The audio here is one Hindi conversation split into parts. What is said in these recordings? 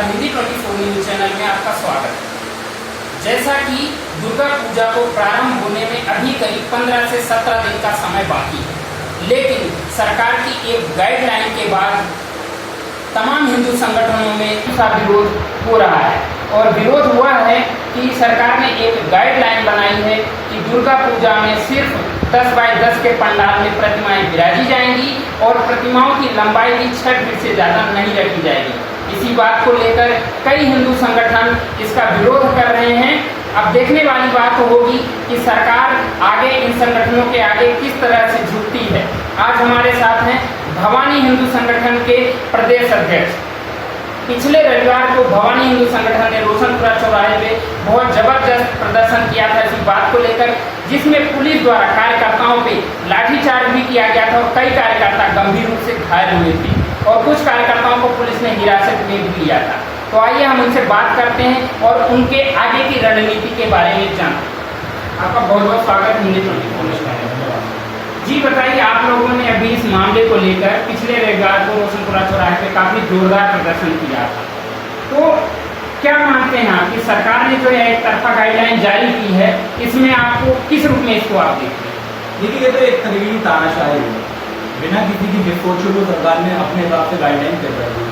हिंदी 24 न्यूज चैनल में आपका स्वागत है। जैसा कि दुर्गा पूजा को प्रारंभ होने में अभी करीब 15 से 17 दिन का समय बाकी है, लेकिन सरकार की एक गाइडलाइन के बाद तमाम हिंदू संगठनों में इसका विरोध हो रहा है। और विरोध हुआ है कि सरकार ने एक गाइडलाइन बनाई है कि दुर्गा पूजा में सिर्फ 10 बाय 10 के पंडाल में प्रतिमाएं विराजी जाएंगी और प्रतिमाओं की लंबाई भी 6 फीट से ज़्यादा नहीं रखी जाएगी। इसी बात को लेकर कई हिंदू संगठन इसका विरोध कर रहे हैं। अब देखने वाली बात होगी कि सरकार आगे इन संगठनों के आगे किस तरह से झुकती है। आज हमारे साथ हैं भवानी हिंदू संगठन के प्रदेश अध्यक्ष। पिछले रविवार को भवानी हिंदू संगठन ने रोशनपुरा चौराहे पे बहुत जबरदस्त प्रदर्शन किया था इसी बात को लेकर, जिसमें पुलिस द्वारा कार्यकर्ताओं पे लाठीचार्ज भी किया गया था और कई कार्यकर्ता गंभीर रूप से घायल हुए थे और कुछ कार्यकर्ताओं को पुलिस ने हिरासत में भी लिया था। तो आइए हम उनसे बात करते हैं और उनके आगे की रणनीति के बारे में जानते हैं। आपका बहुत बहुत स्वागत है हिंदी 24 में। जी बताइए, आप लोगों ने अभी इस मामले को लेकर पिछले रविवार को रोशनपुरा चौराहे पे काफ़ी जोरदार प्रदर्शन किया था, तो क्या मानते हैं आप कि सरकार ने जो है एक तरफा गाइडलाइन जारी की है, इसमें आपको किस रूप में इसको आप देखते हैं? देखिए, ये तो एक तरीके की तानाशाही है। बिना किसी की सोचे को सरकार ने अपने हिसाब से गाइडलाइन तय कर दी।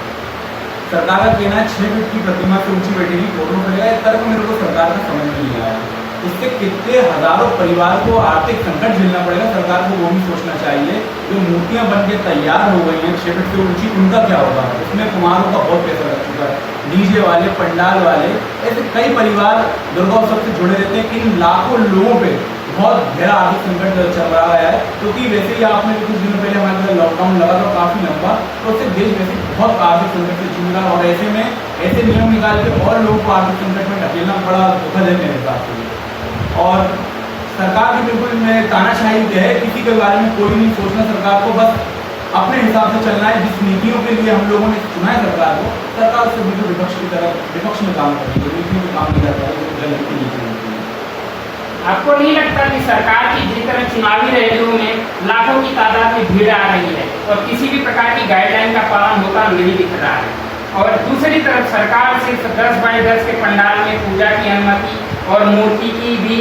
सरकार का कहना है 6 फीट की प्रतिमा से ऊंची बैठेगी, फोटो करेगा। इस तरह मेरे को सरकार का समझ नहीं आया। इससे कितने हजारों परिवार को आर्थिक संकट झेलना पड़ेगा, सरकार को वो भी सोचना चाहिए। जो मूर्तियां बन के तैयार हो गई हैं 6 फीट से ऊंची, उनका क्या होगा? इसमें कुम्हारों का बहुत पैसा लग चुका है, डीजे वाले, पंडाल वाले, ऐसे कई परिवार दुर्गा उत्सव से जुड़े रहते हैं। इन लाखों लोगों पे बहुत गहरा आर्थिक संकट चल रहा है, क्योंकि वैसे ही आपने कुछ दिनों पहले हमारे लॉकडाउन लगा था काफ़ी लंबा, तो उससे देश वैसे बहुत आर्थिक संकट से जूझ रहा। और ऐसे में ऐसे नियम निकाल के और लोगों को आर्थिक संकट में ढकेलना बड़ा दुखद है मेरे हिसाब से। और सरकार की बिल्कुल में तानाशाही है, किसी के बारे में कोई नहीं सोचना। सरकार को बस अपने हिसाब से चलना है। जिस नीतियों के लिए हम लोगों ने चुना है सरकार को, सरकार उससे बिल्कुल विपक्ष की तरह विपक्ष में काम करेगी, नीतियों में काम नहीं करता है, तो गलत की नीति होती है। आपको नहीं लगता कि सरकार की जिस तरह चुनावी रैलियों में लाखों की तादाद में भीड़ आ रही है और किसी भी प्रकार की गाइडलाइन का पालन होता नहीं दिख रहा है, और दूसरी तरफ सरकार सिर्फ 10 बाय 10 के पंडाल में पूजा की अनुमति और मूर्ति की भी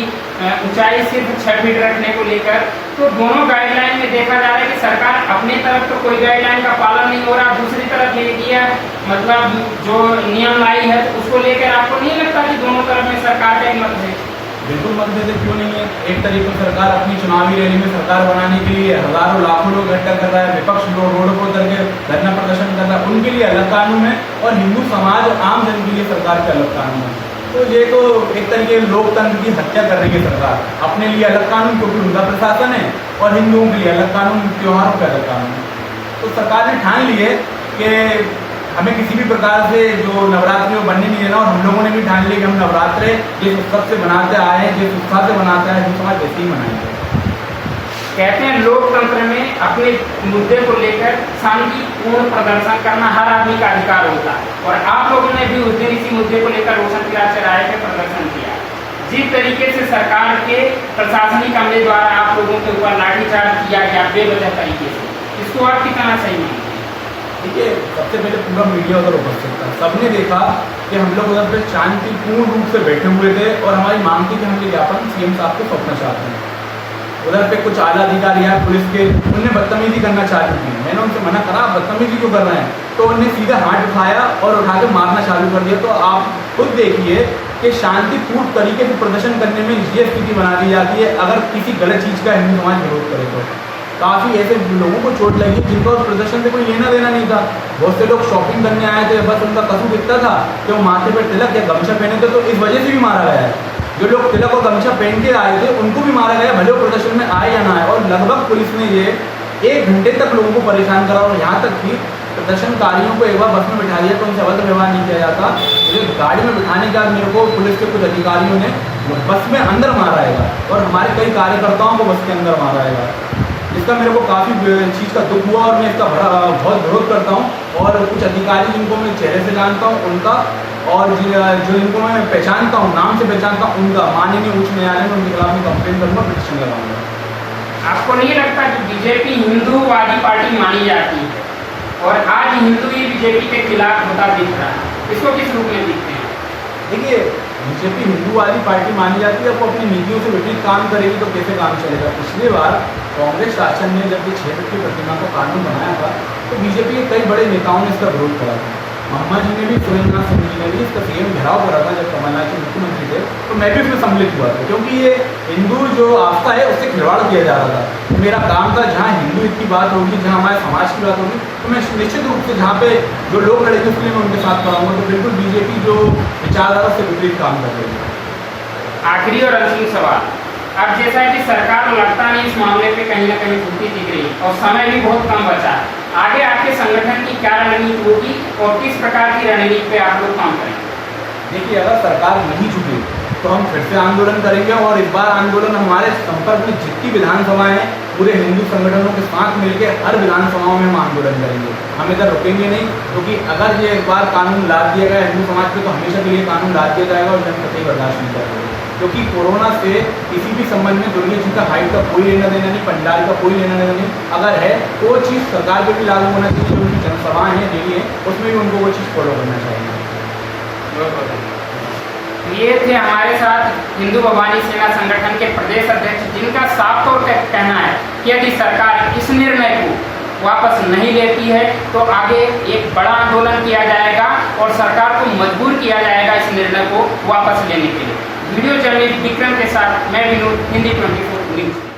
ऊंचाई सिर्फ 6 फीट रखने को लेकर, तो दोनों गाइडलाइन में देखा जा रहा है कि सरकार अपने तरफ तो कोई गाइडलाइन का पालन नहीं हो रहा, दूसरी तरफ ये किया मतलब जो नियम लाई है उसको लेकर आपको नहीं लगता कि दोनों तरफ में सरकार का मत है? बिल्कुल मतभेद क्यों नहीं है। एक तरीके से सरकार अपनी चुनावी रैली में सरकार बनाने के लिए हजारों लाखों लोग इकट्ठा कर रहा है, विपक्ष रोड पर उतर के धरना प्रदर्शन कर रहा है, उनके लिए अलग कानून है, और हिंदू समाज और आम जन के लिए सरकार के अलग कानून है। तो ये तो एक तरीके लोकतंत्र की हत्या कर रही है सरकार। अपने लिए अलग कानून क्योंकि उनका प्रशासन है, और हिंदुओं के लिए अलग कानून, त्योहारों के अलग कानून। तो सरकार ने ठान ली है कि हमें किसी भी प्रकार से जो नवरात्रि में बनने नहीं देना, और हम लोगों ने भी ठान लिया कि हम नवरात्रे जिस उत्सव से बनाते आए हैं, जिस उत्साह से बनाते आए, जिस समाज वैसे ही मनाएंगे। कहते हैं लोकतंत्र में अपने मुद्दे को लेकर शांतिपूर्ण प्रदर्शन करना हर आदमी का अधिकार होता है, और आप लोगों ने भी उस दिन इसी मुद्दे को लेकर रोशनपुरा चौराहे पे प्रदर्शन किया। जिस तरीके से सरकार के प्रशासनिक अमले द्वारा आप लोगों के ऊपर लाठीचार्ज किया गया बेवजह तरीके से, इसको आप कितना सही मानते हैं? देखिए, सबसे पहले पूरा मीडिया उधर उपस्थित था, सबने देखा कि हम लोग उधर पे शांतिपूर्ण रूप से बैठे हुए थे, और हमारी मांग थी कि हम ये ज्ञापन सीएम साहब को सौंपना चाहते हैं। उधर पे कुछ आला अधिकारी हैं पुलिस के, उनने बदतमीजी करना चालू की। मैंने उनसे मना करा, आप बदतमीजी क्यों कर रहे हैं? तो उन्होंने सीधा हाथ उठाया और उठा के मारना चालू कर दिया। तो आप खुद देखिए कि शांतिपूर्ण तरीके से प्रदर्शन करने में ये स्थिति बना दी जाती है अगर किसी गलत चीज़ का हिंदू समाज विरोध करे। तो काफ़ी ऐसे लोगों को चोट लगी जिनका उस प्रदर्शन से कोई लेना देना नहीं था। बहुत से लोग शॉपिंग करने आए थे, बस उनका कसूर दिखता था कि वो माथे पर तिलक या गमछा पहने थे, तो इस वजह से भी मारा गया है। जो लोग तिलक और गमछा पहन के आए थे उनको भी मारा गया, भले वो प्रदर्शन में आए या ना आए। और लगभग पुलिस ने ये 1 घंटे तक लोगों को परेशान करा, और यहाँ तक कि प्रदर्शनकारियों को एक बार बस में बिठा दिया तो उनसे अभद्र व्यवहार नहीं किया जाता। मुझे गाड़ी में बिठाने के बाद मेरे को पुलिस के कुछ अधिकारियों ने बस में अंदर मारा है, और हमारे कई कार्यकर्ताओं को बस के अंदर मारा है, जिसका मेरे को काफ़ी चीज़ का दुख हुआ, और मैं इसका बहुत विरोध करता हूँ। और कुछ अधिकारी जिनको मैं चेहरे से जानता हूँ उनका, और जो इनको मैं पहचानता हूँ, नाम से पहचानता हूँ, उनका माननीय उच्च न्यायालय में उनके खिलाफ मैं कंप्लेन करूँगा, पिटीशन लगाऊंगा। आपको नहीं लगता कि बीजेपी हिंदूवादी पार्टी मानी जाती है और आज हिंदू ही बीजेपी के खिलाफ होता दिख रहा है? इसको किस रूप में देखते हैं? देखिए, बीजेपी हिंदू वाली पार्टी मानी जाती है, वो अपनी नीतियों से विपरीत काम करेगी तो कैसे काम चलेगा। पिछली बार कांग्रेस शासन ने जब ये 6 फीट की प्रतिमा का कानून बनाया था तो बीजेपी के कई बड़े नेताओं ने इसका विरोध करा था। महात्मा जी ने भी, सुरेंद्रनाथ सिंह जी ने भी इसका सीएम घेराव करा था जब कमलनाथ जी मुख्यमंत्री थे, तो मैं भी उसमें सम्मिलित हुआ था, क्योंकि ये हिंदू जो आस्था है उससे खिलवाड़ किया जा रहा था। मेरा काम था जहाँ हिंदू की बात होगी, जहाँ हमारे समाज की बात होगी, तो मैं निश्चित रूप से जहाँ पे जो लोग लड़ेंगे उसके लिए मैं उनके साथ कराऊंगा। तो बिल्कुल बीजेपी जो विचारधारा से विपरीत काम कर रही है। आखिरी और अंतिम सवाल, अब जैसा कि सरकार लगता नहीं इस मामले पे कहीं ना कहीं झुकती दिख रही और समय भी बहुत कम बचा है, आगे आपके संगठन की क्या रणनीति होगी और किस प्रकार की रणनीति पे आप लोग काम करेंगे? देखिए, अगर सरकार नहीं झुकी तो हम फिर से आंदोलन करेंगे, और इस बार आंदोलन हमारे संपर्क में जितनी विधानसभाएं हैं पूरे हिंदू संगठनों के साथ मिलकर हर विधानसभाओं में हम आंदोलन करेंगे। हम इधर रुकेंगे नहीं, क्योंकि अगर ये इस बार कानून लाद दिया गया हिंदू समाज पे तो हमेशा के लिए कानून लाद दिया जाएगा और हम कतई बर्दाश्त नहीं करेंगे। क्योंकि कोरोना से किसी भी संबंध में दुर्गा जी का हाइट का कोई लेना देना नहीं, पंडाल का कोई लेना देना नहीं। अगर है तो वो चीज़ सरकार पे भी लागू होना चाहिए, जो उनकी जनसभाएँ हैं डेली है उसमें भी उनको वो चीज़ फॉलो करना चाहिए। ये थे हमारे साथ हिंदू भवानी सेना संगठन के प्रदेश अध्यक्ष, जिनका साफ तौर पर कहना है कि यदि सरकार इस निर्णय को वापस नहीं लेती है तो आगे एक बड़ा आंदोलन किया जाएगा और सरकार को मजबूर किया जाएगा इस निर्णय को वापस लेने के लिए। वीडियो जर्नलिस्ट विक्रम के साथ मैं विनोद, हिंदी 24 न्यूज़।